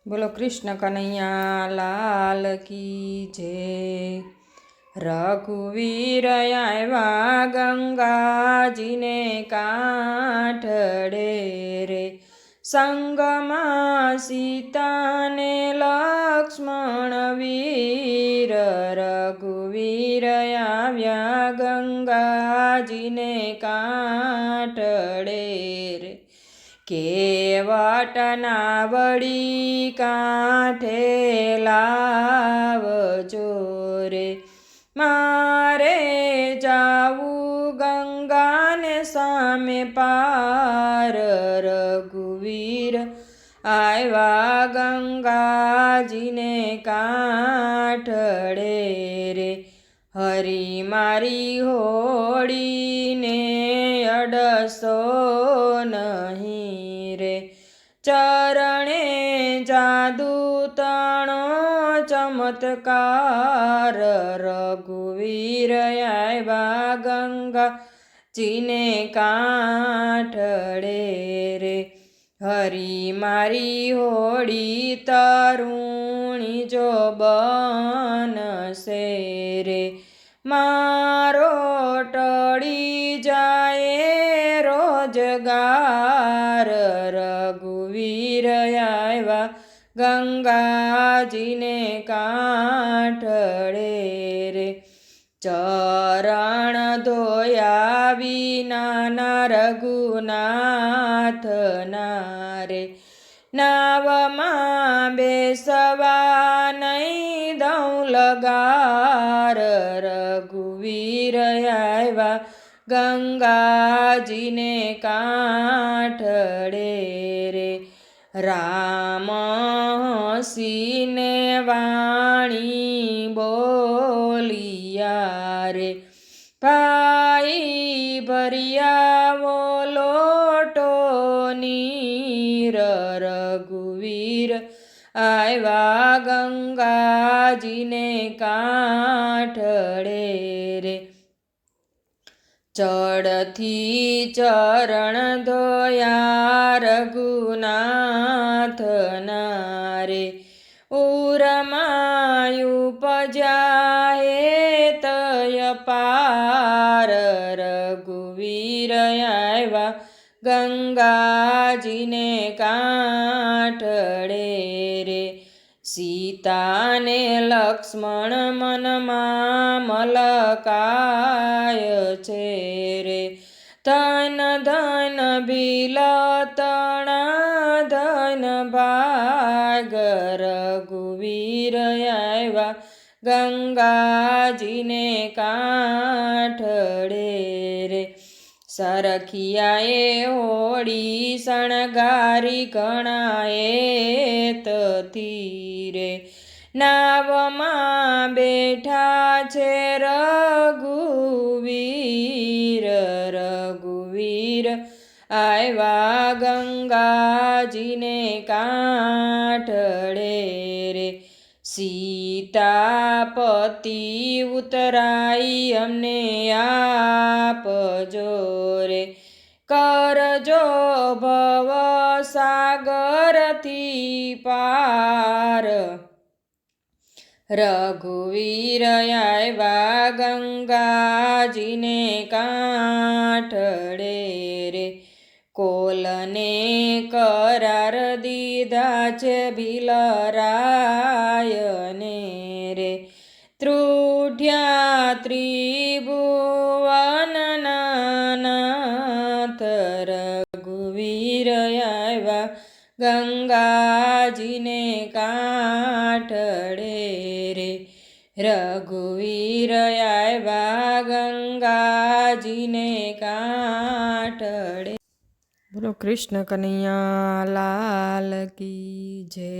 બોલો કૃષ્ણ કનૈયા લાલ કી જય। રઘુવીર આવ્યા ગંગાજીને કાંઠડે રે, સંગમાં સીતાને લક્ષ્મણ વીર। રઘુવીર આવ્યા ગંગાજીને કાંઠડે રે, કેવટના વળી કાંઠે લાવજો રે। મારે જાવું ગંગાને સામે પાર, રઘુવીર આવ્યા ગંગાજીને કાંઠડે રે। હરી મારી હોડીને અડસો નહીં રે, ચરણે જાદુ તણો ચમત્કાર। રઘુવીર આવ્યા ગંગાજીને કાંઠડે રે, હરી મારી હોડી તરુણી જો બનશે રે। મારો ટળી જાય રોજગાર, રઘુવીર આવ્યા ગંગાજીને કાંઠડે રે। ચરણ ધોયા વિનાના રઘુનાથના રે, નાવમાં બેસવા નહીં દઉં લગાર। રઘુવીર આવ્યા ગંગાજીને કાંઠડે રે, રામ હસીને વાણી બોલિયા રે। ભાઈ ભરિયાવો લોટો નીર, રઘુવીર આવ્યા ગંગાજીને કાંઠડે રે। ચડથી ચરણ ધોયા રઘુનાથના રે, ઉરમાં ઉપજ્યા હેતય પાર। રઘુવીર આવ્યા ગંગાજીને કાંઠડે રે, સીતાને લક્ષ્મણ મનમાં મલકાય છે રે। ધન ધન ભીલતણા ધન ભાગ, રઘુવીર આવ્યા ગંગાજીને કાંઠડે રે। સરખિયાએ હોડી શણગારી ઘણાએ તથી રે, નાવમાં બેઠા છે રઘુવીર। રઘુવીર આવ્યા ગંગાજીને કાંઠડે રે, સીતાપતિ ઉતરાઈ અમને આપજો રે। કરજો ભવ સાગરથી પાર, રઘુવીર આવ્યા ગંગાજીને કાંઠડે રે। કોલને કરાર દીધા છે ભીલરાયને રે, ત્રુઠ્યા ત્રિભુવનના નાથ। રઘુવીર આવ્યા ગંગાજીને કાંઠડે રે, રઘુવીર આવ્યા ગંગાજીને કાંઠડે। બોલો કૃષ્ણ કનૈયા લાલ કી જય।